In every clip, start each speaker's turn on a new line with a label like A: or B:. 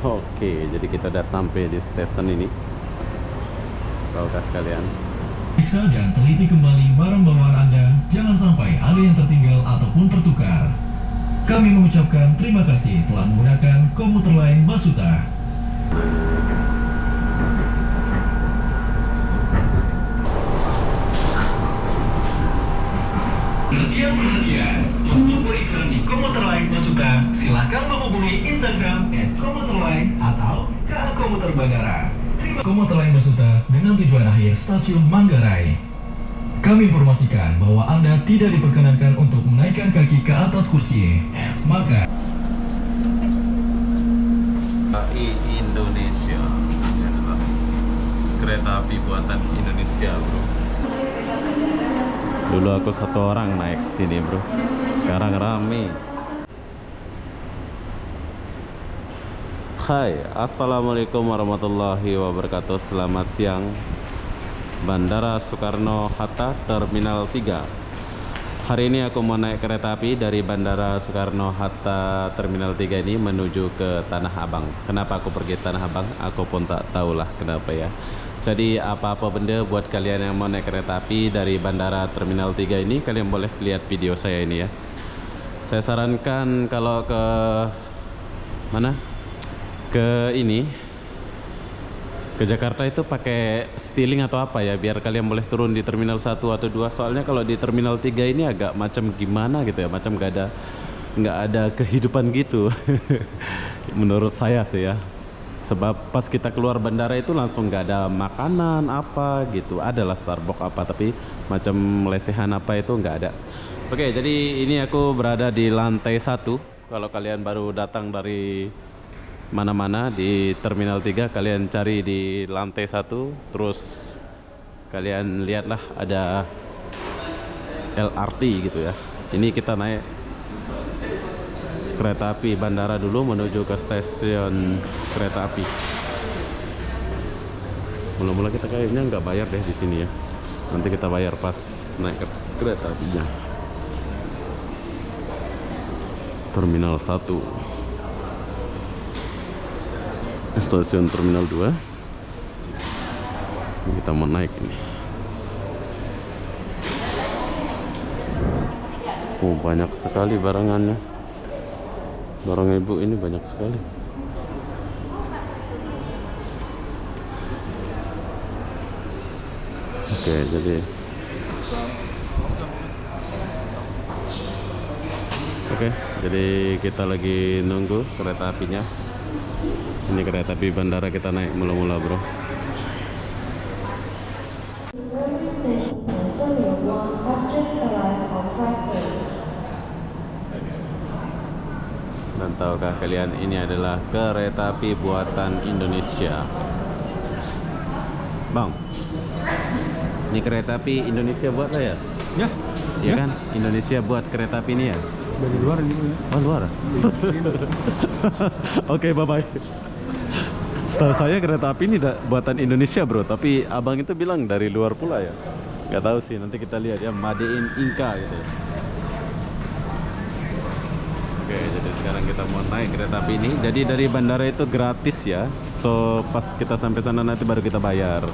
A: Oke, jadi kita udah sampai di stasiun ini. Tahukah kalian?
B: Periksa dan teliti kembali barang bawaan Anda, jangan sampai ada yang tertinggal ataupun tertukar. Kami mengucapkan terima kasih telah menggunakan komuter lain Basuta. Perhatian, untuk beriklan di komuter lain Basuta, silahkan menghubungi Instagram @komuterline atau KA Komuter Bandara. Komuter lain Basuta dengan tujuan akhir stasiun Manggarai. Kami informasikan bahwa Anda tidak diperkenankan untuk menaikkan kaki ke atas kursi. Maka
A: Indonesia. Ini adalah kereta api buatan Indonesia, bro. Dulu aku satu orang naik sini, bro. Sekarang rame. Hai, assalamualaikum warahmatullahi wabarakatuh. Selamat siang. Bandara Soekarno-Hatta Terminal 3. Hari ini aku mau naik kereta api dari Bandara Soekarno-Hatta Terminal 3 ini menuju ke Tanah Abang. Kenapa aku pergi Tanah Abang? Aku pun tak tahulah kenapa ya. Jadi apa-apa benda buat kalian yang mau naik kereta api dari Bandara Terminal 3 ini, kalian boleh lihat video saya ini ya. Saya sarankan kalau ke mana? Ke Jakarta itu pakai Citylink atau apa ya, biar kalian boleh turun di Terminal 1 atau 2. Soalnya kalau di Terminal 3 ini agak macam gimana gitu ya, macam nggak ada kehidupan gitu. Menurut saya sih ya. Sebab pas kita keluar bandara itu langsung nggak ada makanan apa gitu. Adalah Starbucks apa, tapi macam lesehan apa itu nggak ada. Oke, jadi ini aku berada di lantai 1. Kalau kalian baru datang dari mana-mana di Terminal 3, kalian cari di lantai 1, terus kalian lihatlah ada LRT gitu ya. Ini kita naik kereta api bandara dulu menuju ke stasiun kereta api. Mula-mula kita kayaknya nggak bayar deh di sini ya. Nanti kita bayar pas naik kereta apinya. Terminal 1. Stasiun Terminal 2. Kita mau naik ini. Oh, banyak sekali barangannya. Barang ibu ini banyak sekali. Oke, jadi kita lagi nunggu kereta apinya. Ini kereta api bandara kita naik mula-mula, bro. Dan tahukah kalian, ini adalah kereta api buatan Indonesia. Bang, ini kereta api Indonesia buat lah ya?
C: Ya.
A: Iya kan? Indonesia buat kereta api ini ya?
C: Dari luar ini.
A: Oh, luar? Oke, bye-bye. Setahu saya kereta api ini buatan Indonesia, bro. Tapi abang itu bilang dari luar pula ya. Gak tahu sih, nanti kita lihat ya. Made in Inka gitu ya. Oke, jadi sekarang kita mau naik kereta api ini. Jadi dari bandara itu gratis ya. So pas kita sampai sana nanti baru kita bayar.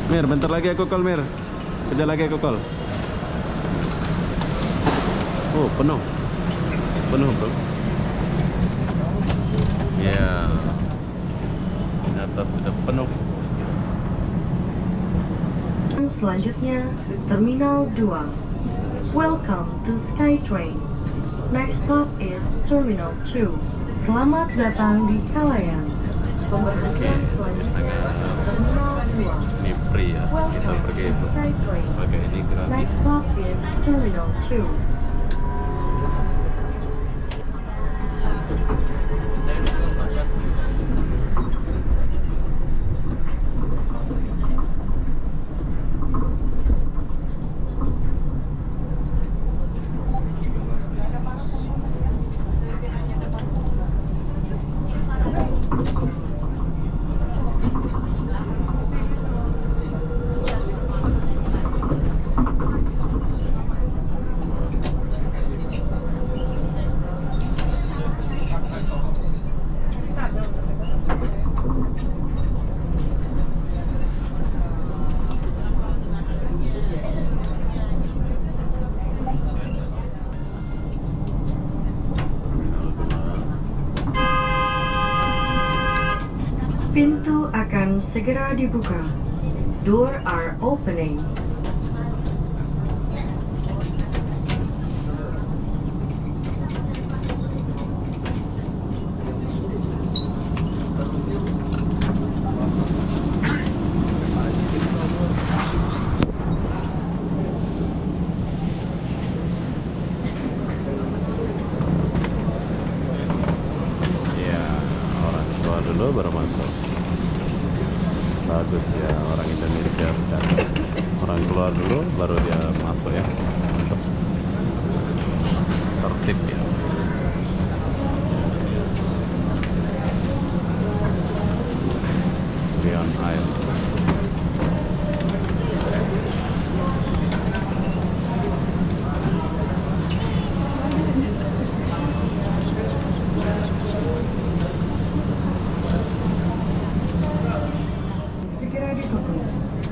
A: Mir, bentar lagi aku call, Mir. Kerja lagi aku call. Oh, penuh. Penuh, bro. Ya, ternyata sudah penuh.
D: Selanjutnya, Terminal 2. Welcome to SkyTrain. Next stop is Terminal 2. Selamat datang di Kalayan. Pemberhentian selanjutnya, Terminal 2.
A: Ini free ya, kita pergi itu.
D: SkyTrain.
A: Oke, ini gratis.
D: Next stop is Terminal 2. segera dibuka. Door are opening.
A: Ya, orang tua dulu baru masuk. Bagus ya, orang Indonesia sekarang. Orang keluar dulu baru dia masuk ya. Untuk tertib ya. Rion air.
D: Segera ditutup.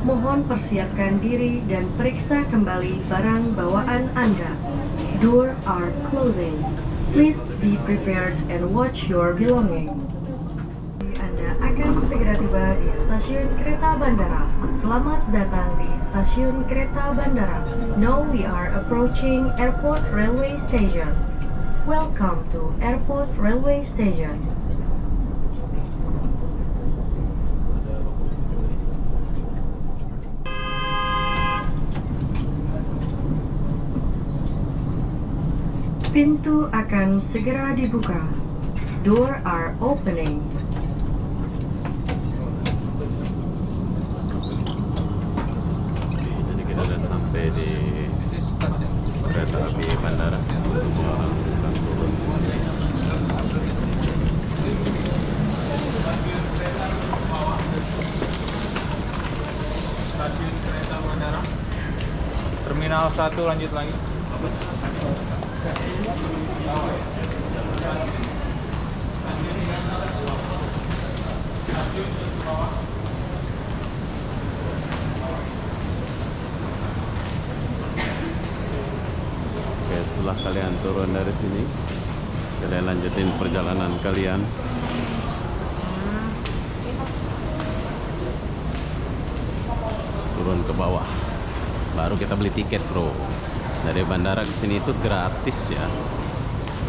D: Mohon persiapkan diri dan periksa kembali barang bawaan Anda. Door are closing. Please be prepared and watch your belonging. Anda akan segera tiba di stasiun kereta bandara. Selamat datang di stasiun kereta bandara. Now we are approaching Airport Railway Station. Welcome to Airport Railway Station. Pintu akan segera dibuka. Door are opening.
A: Jadi kita udah sampai di kereta api bandara. Semua orang akan turun di sini.
C: Stasiun kereta bandara Terminal 1 lanjut lagi.
A: Oke, setelah kalian turun dari sini, kalian lanjutin perjalanan kalian. Turun ke bawah. Baru kita beli tiket, bro. Dari bandara ke sini itu gratis ya.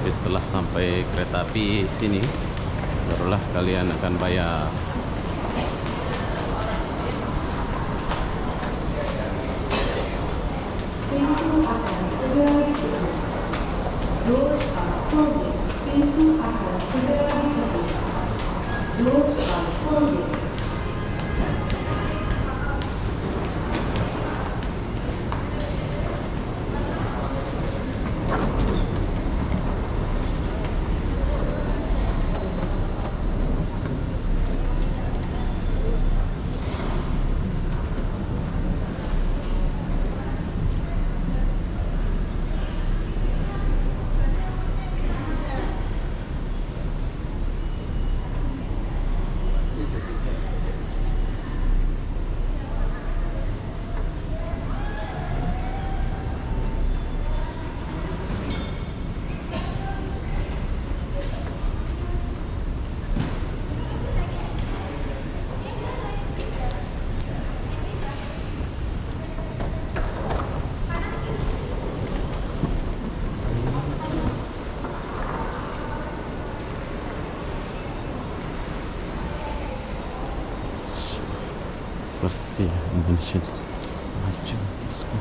A: Tapi setelah sampai kereta api sini, barulah kalian akan bayar.
D: Pintu akan segera ditutup. Doors are closing. Pintu akan segera ditutup. Doors are closing.
A: Bersih Indonesia. Maju, let's go.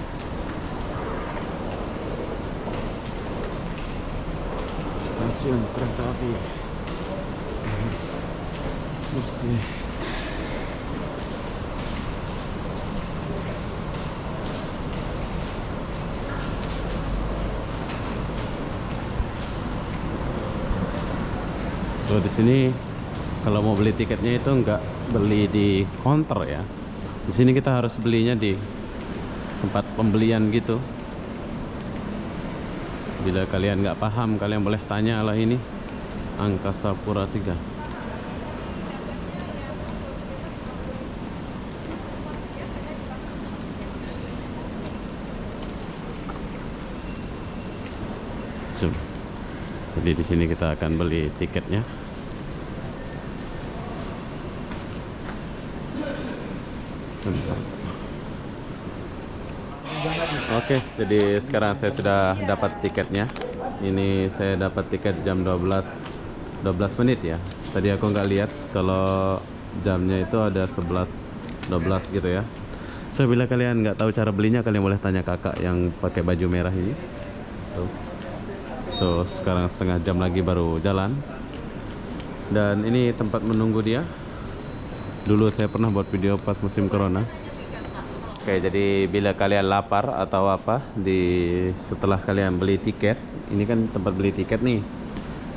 A: Stasiun kereta api sangat bersih. So di sini kalau mau beli tiketnya itu nggak beli di counter ya. Di sini kita harus belinya di tempat pembelian gitu. Bila kalian nggak paham, kalian boleh tanya lah ini Angkasa Pura 3. Jadi di sini kita akan beli tiketnya. Oke, jadi sekarang saya sudah dapat tiketnya. Ini saya dapat tiket jam 12 menit ya. Tadi aku nggak lihat kalau jamnya itu ada 11:12 gitu ya. So bila kalian nggak tahu cara belinya, kalian boleh tanya kakak yang pakai baju merah ini. Tuh. So sekarang setengah jam lagi baru jalan. Dan ini tempat menunggu dia. Dulu saya pernah buat video pas musim corona. Oke, jadi bila kalian lapar atau apa setelah kalian beli tiket, ini kan tempat beli tiket nih.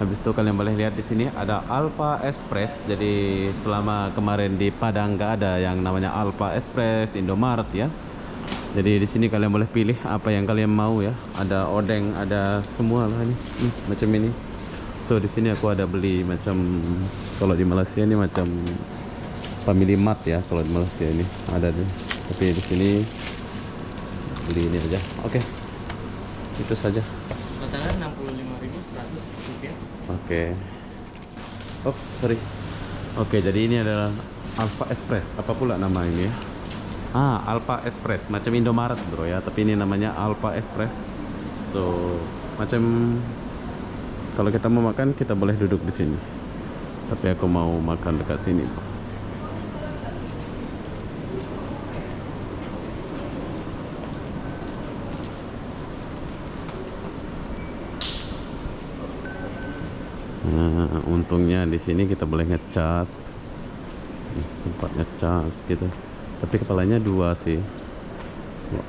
A: Habis itu kalian boleh lihat di sini ada Alpha Express. Jadi selama kemarin di Padang nggak ada yang namanya Alpha Express, Indomaret ya. Jadi di sini kalian boleh pilih apa yang kalian mau ya. Ada odeng, ada semua lah ini. Macam ini. So di sini aku ada beli macam, kalau di Malaysia ini macam Family Mart ya. Kalau di Malaysia ini ada deh. Tapi di sini beli ini aja. Oke. Itu saja.
E: Masalah 65.100 rupiah.
A: Oke. Oh, sorry. Oke, jadi ini adalah Alpha Express. Apa pula nama ini ya? Alpha Express, macam Indomaret bro ya, tapi ini namanya Alpha Express. So, macam kalau kita mau makan kita boleh duduk di sini. Tapi aku mau makan dekat sini, bro. Nah, untungnya di sini kita boleh ngecas, tempat ngecas gitu. Tapi kepalanya 2 sih. Wah,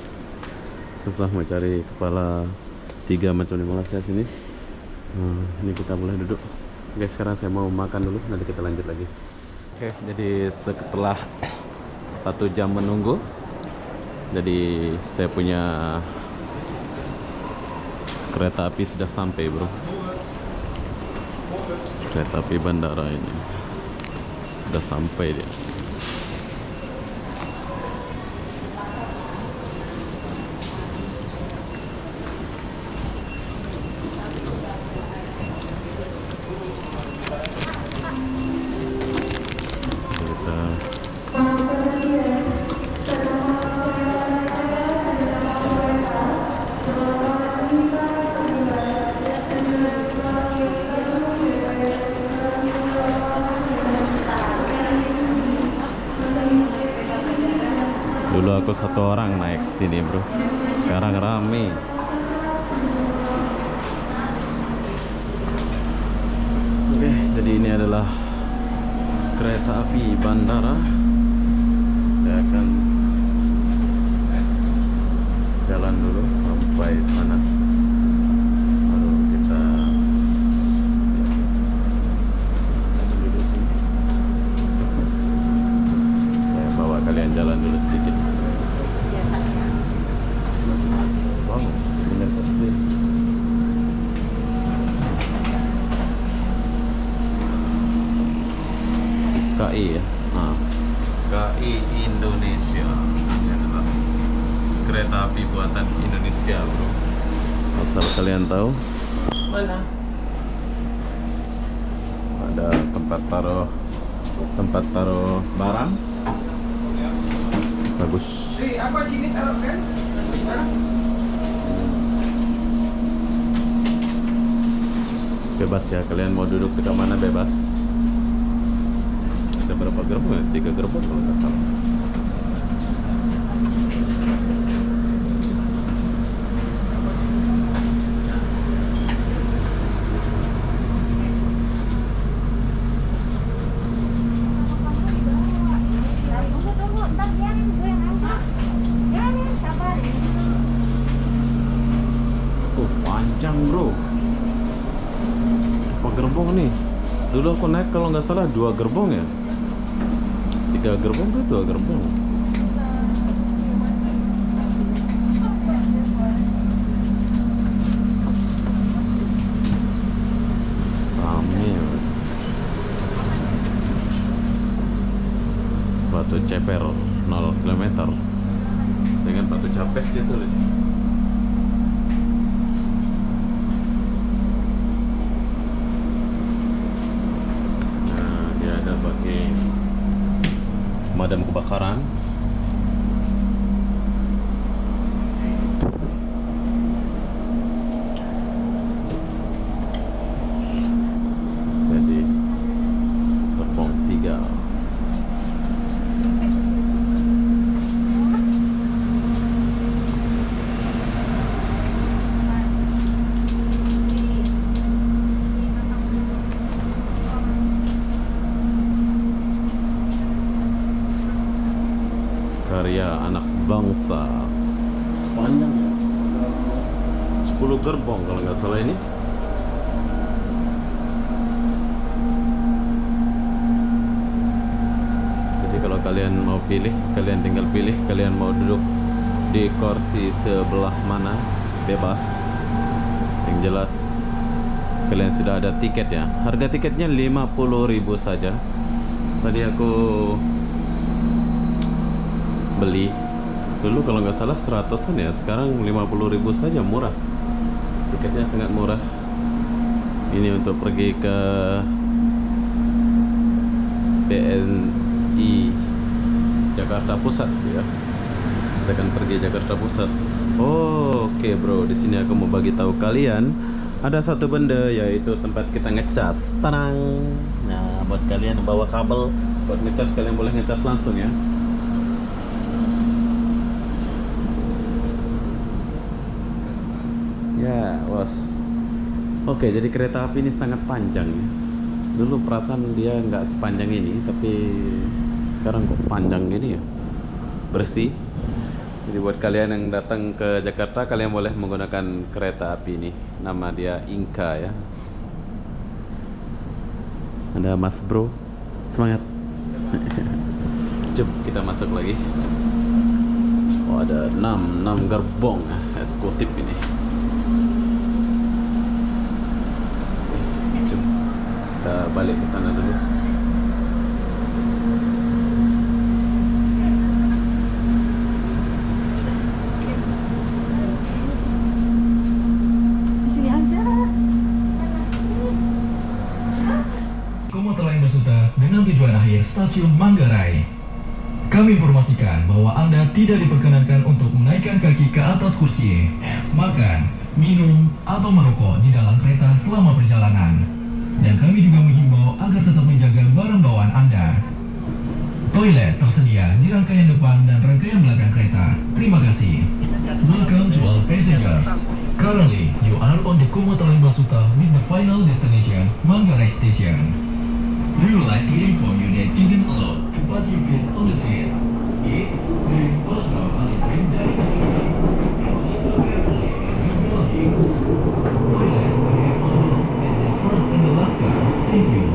A: susah mau cari kepala 3 macam di Malaysia sini. Ini kita boleh duduk. Oke, sekarang saya mau makan dulu, nanti kita lanjut lagi. Oke, jadi setelah 1 jam menunggu, jadi saya punya kereta api sudah sampai bro. Kereta api bandara ini sudah sampai dia. Dulu aku 1 orang naik sini bro, sekarang rame. Oke, jadi ini adalah kereta api bandara. Saya akan jalan dulu sampai sana, baru kita duduk sini. Saya bawa kalian jalan dulu sedikit. Wow, benar sih. KI ya. KI Indonesia. Ini adalah kereta api buatan Indonesia, bro. Asal kalian tahu.
E: Mana?
A: Ada tempat taruh barang. Bagus.
E: Apa sini taruh kan?
A: Bebas ya, kalian mau duduk dekat mana bebas. Ada berapa gerbong ya? 3 gerbong kalau nggak salah. Panjang bro. Apa gerbong nih? Dulu aku naik kalau nggak salah 2 gerbong ya. 3 gerbong tuh 2 gerbong. Rame. Batu Ceper 0 km. Saya ingat Batu Capes dia tulis. Nah, dia ada pakai pemadam kebakaran. Bangsa. Panjang ya. 10 gerbong kalau nggak salah ini. Jadi kalau kalian mau pilih, kalian tinggal pilih kalian mau duduk di kursi sebelah mana, bebas. Yang jelas kalian sudah ada tiket ya. Harga tiketnya 50.000 saja. Tadi aku beli dulu kalau nggak salah 100-an ya, sekarang 50.000 saja, murah. Tiketnya sangat murah. Ini untuk pergi ke BNI Jakarta Pusat ya. Kita akan pergi Jakarta Pusat. Oke bro, di sini aku mau bagi tahu kalian ada satu benda, yaitu tempat kita ngecas. Tenang. Nah, buat kalian yang bawa kabel buat ngecas, kalian boleh ngecas langsung ya. Ya, bos. Oke, jadi kereta api ini sangat panjang ya. Dulu perasaan dia nggak sepanjang ini, tapi sekarang kok panjang gini ya. Bersih. Jadi buat kalian yang datang ke Jakarta, kalian boleh menggunakan kereta api ini. Nama dia Inka ya. Ada Mas Bro. Semangat. Jom kita masuk lagi. Oh, ada 6 gerbong eksekutif ini. Jom kita balik ke sana dulu.
B: Komuter lain bersuta dengan tujuan akhir stasiun Manggarai. Kami informasikan bahwa Anda tidak diperkenankan untuk menaikkan kaki ke atas kursi, makan, minum, atau merokok di dalam kereta selama perjalanan. Dan kami juga menghimbau agar tetap menjaga barang bawaan Anda. Toilet tersedia di rangkaian depan dan rangkaian belakang kereta. Terima kasih. Welcome to all passengers. Currently, you are on the Komuter Line Basuta with the final destination, Manggarai Station. We would like to inform you that it isn't allowed to put your feet on the seat. Eat, drink, or smoke on the train during the journey. Please look carefully at your belongings. Toilet will be followed at the first and the last car. Thank you.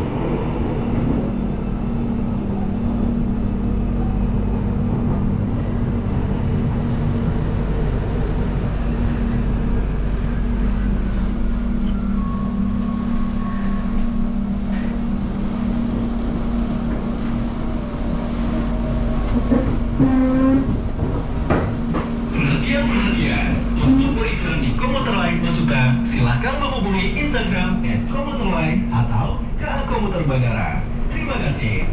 B: Perhatian, untuk beriklan di Komuter Line Basuta, silahkan menghubungi Instagram @komuterline atau KA Komuter Bandara. Terima kasih.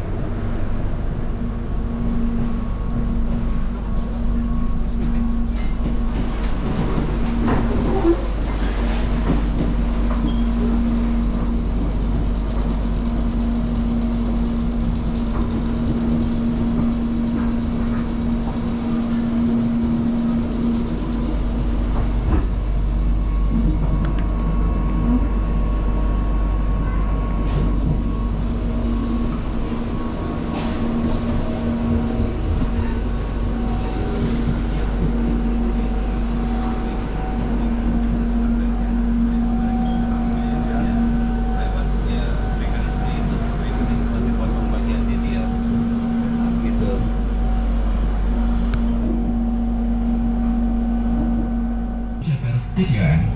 B: Station.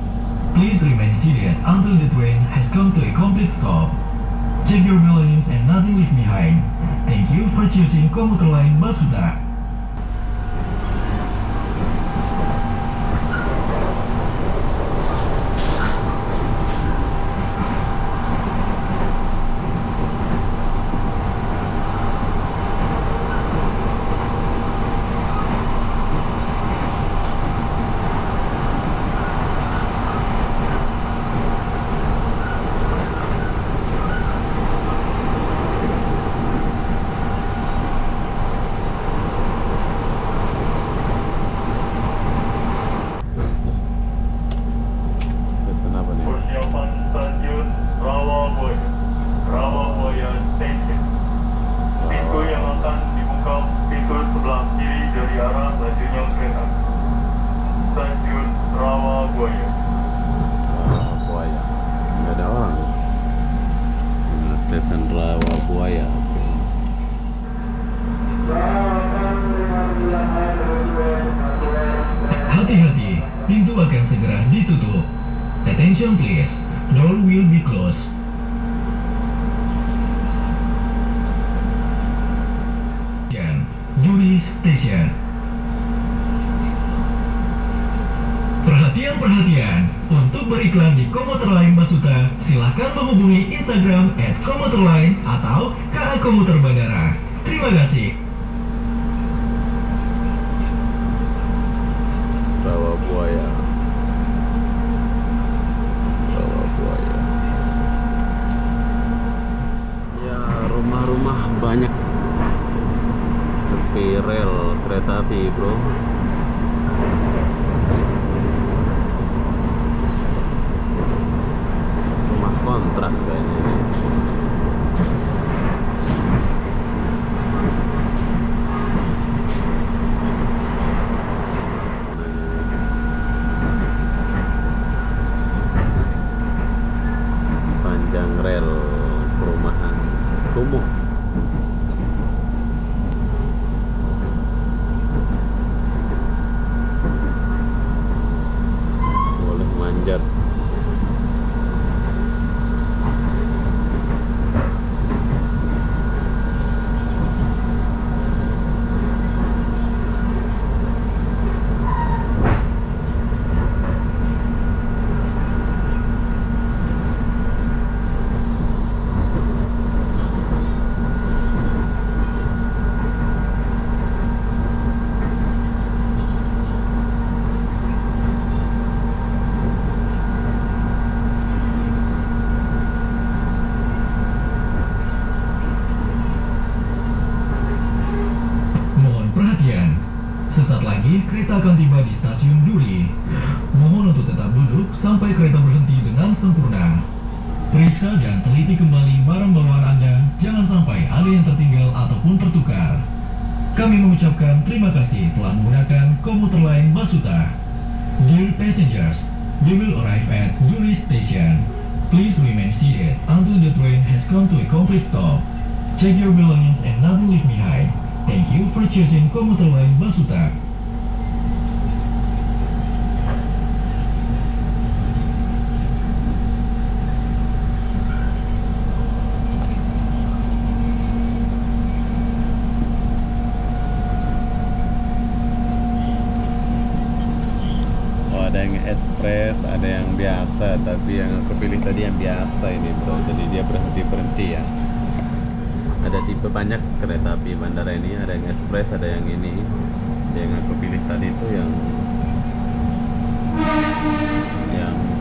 B: Please remain seated until the train has come to a complete stop. Check your belongings and nothing left behind. Thank you for choosing Komuter Line Basuta.
A: stasiun Rawabuaya.
B: Hati-hati, pintu akan segera ditutup. Attention please, door will be closed. Duri Station. Perhatian, untuk beriklan di komuter lain Basuta, silakan menghubungi Instagram @komuterline atau KA Komuter Bandara. Terima kasih.
A: Rawabuaya. Rawabuaya. Ya, rumah-rumah banyak tepi rel kereta api, bro. Rumah kontrak kayaknya ini. Sepanjang rel perumahan kumuh. Boleh manjat.
B: Mohon perhatian, sesaat lagi kereta akan tiba di stasiun Duri. Mohon untuk tetap duduk sampai kereta berhenti dengan sempurna. Periksa dan teliti kembali barang bawaan Anda, jangan sampai ada yang tertinggal ataupun tertukar. Kami mengucapkan terima kasih telah menggunakan komuter lain Basuta. Dear passengers, you will arrive at Duri Station. Please remain seated until the train has come to a complete stop. Check your belongings and nothing leave behind. Thank you for choosing komuter lain Basuta.
A: Oh, ada yang ekspres, ada yang biasa, tapi yang aku pilih tadi yang biasa ini, bro. Jadi dia berhenti ya. Ada tipe banyak kereta api bandara ini, ada yang ekspres, ada yang ini. Yang aku pilih tadi itu yang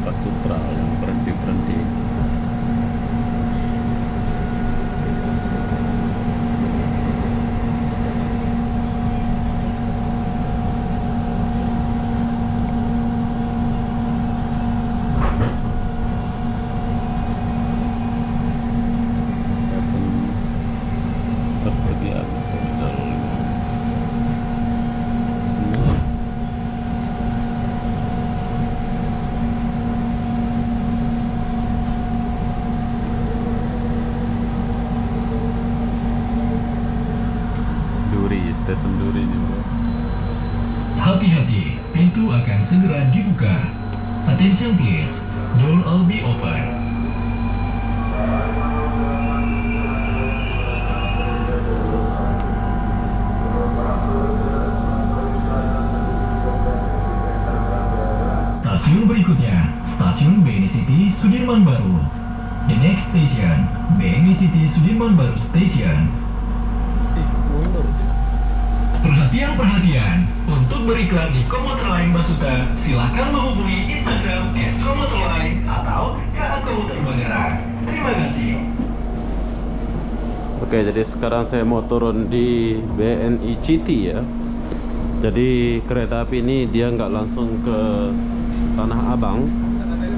A: Pasutra, yang berhenti. Stasiun tersedia terminal semua. Duri, stasiun Duri ini, bro.
B: Hati-hati, pintu akan segera dibuka. Attention please, door will be open. Stasiun berikutnya, stasiun BNI City Sudirman Baru. The next station, BNI City Sudirman Baru Station. Perhatian, untuk beriklan di komuter lain Basuta, silakan menghubungi Instagram @komuterline atau KA Komuter Bandara. Terima kasih.
A: Oke, jadi sekarang saya mau turun di BNI City ya. Jadi kereta api ini dia nggak langsung ke Tanah Abang.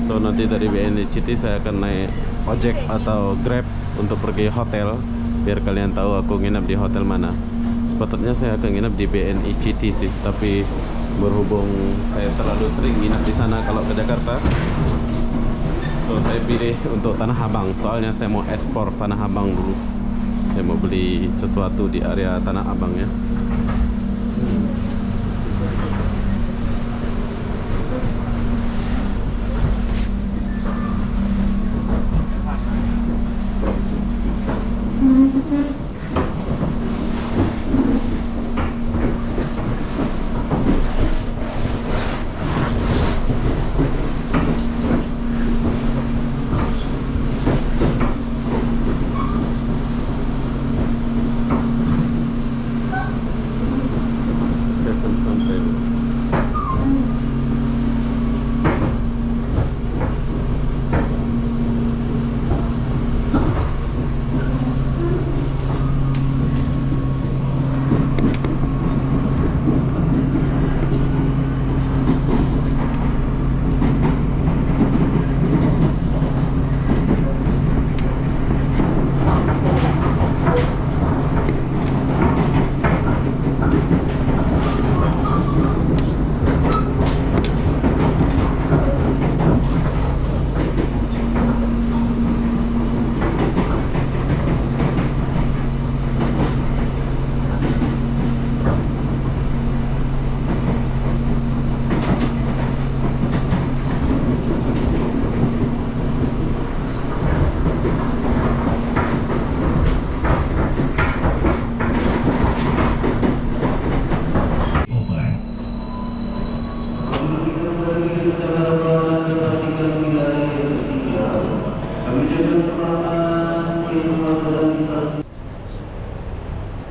A: So nanti dari BNI City saya akan naik ojek atau Grab untuk pergi hotel. Biar kalian tahu aku nginap di hotel mana. Sepatutnya saya akan nginap di BNI City sih, tapi berhubung saya terlalu sering nginap di sana kalau ke Jakarta, So saya pilih untuk Tanah Abang, soalnya saya mau ekspor Tanah Abang dulu. Saya mau beli sesuatu di area Tanah Abang ya. Stesen sampai.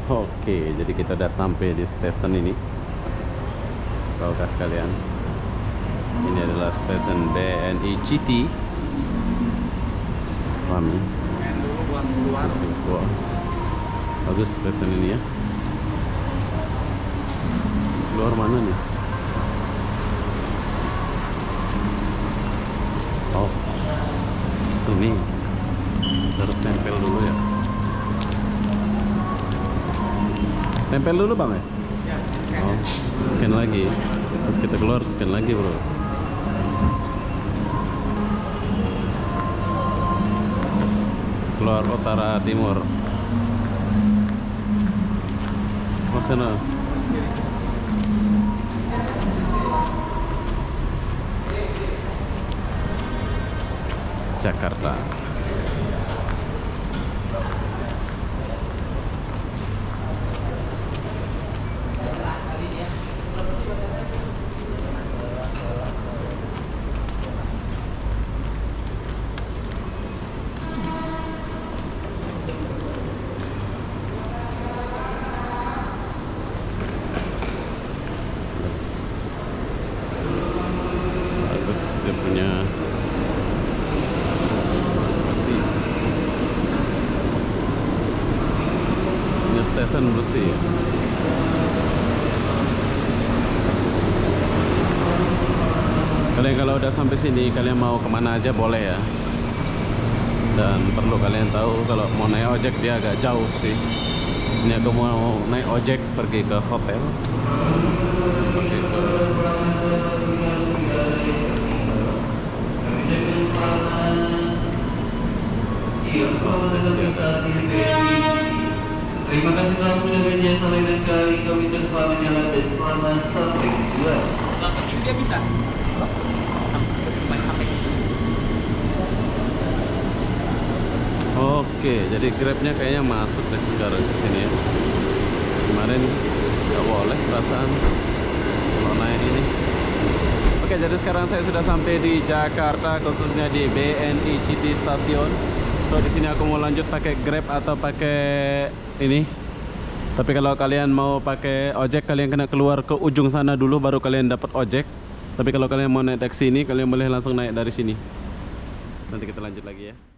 A: Oke, jadi kita udah sampai di stesen ini. Tahukah kalian? Ini adalah stesen BNI GT. Rami. Wah, bagus stesen ini ya. Keluar mana nih? Oh, sini. Harus tempel dulu ya. Tempel dulu bang ya? Oh, scan lagi. Terus kita keluar, scan lagi bro. Keluar utara timur. Oh sana. Jakarta. Bagus dia punya bersih. Punya stesen bersih ya. Kalian kalau udah sampai sini, kalian mau kemana aja boleh ya. Dan perlu kalian tahu kalau mau naik ojek dia agak jauh sih. Ini aku mau naik ojek pergi ke hotel. Pergi ke
F: Terima kasih telah menjaga jasa layanan kami. Kami terus selamat jalan dan selamat sampai tujuan.
E: Sampai sini dia bisa. Sampai.
A: Oke, jadi Grabnya kayaknya masuk deh sekarang ke sini ya. Kemarin nggak boleh perasaan kalau naik ini. Oke, jadi sekarang saya sudah sampai di Jakarta, khususnya di BNI GT Station. So di sini aku mau lanjut pakai Grab atau pakai ini. Tapi kalau kalian mau pakai ojek, kalian kena keluar ke ujung sana dulu baru kalian dapat ojek. Tapi kalau kalian mau naik taksi ini, kalian boleh langsung naik dari sini. Nanti kita lanjut lagi ya.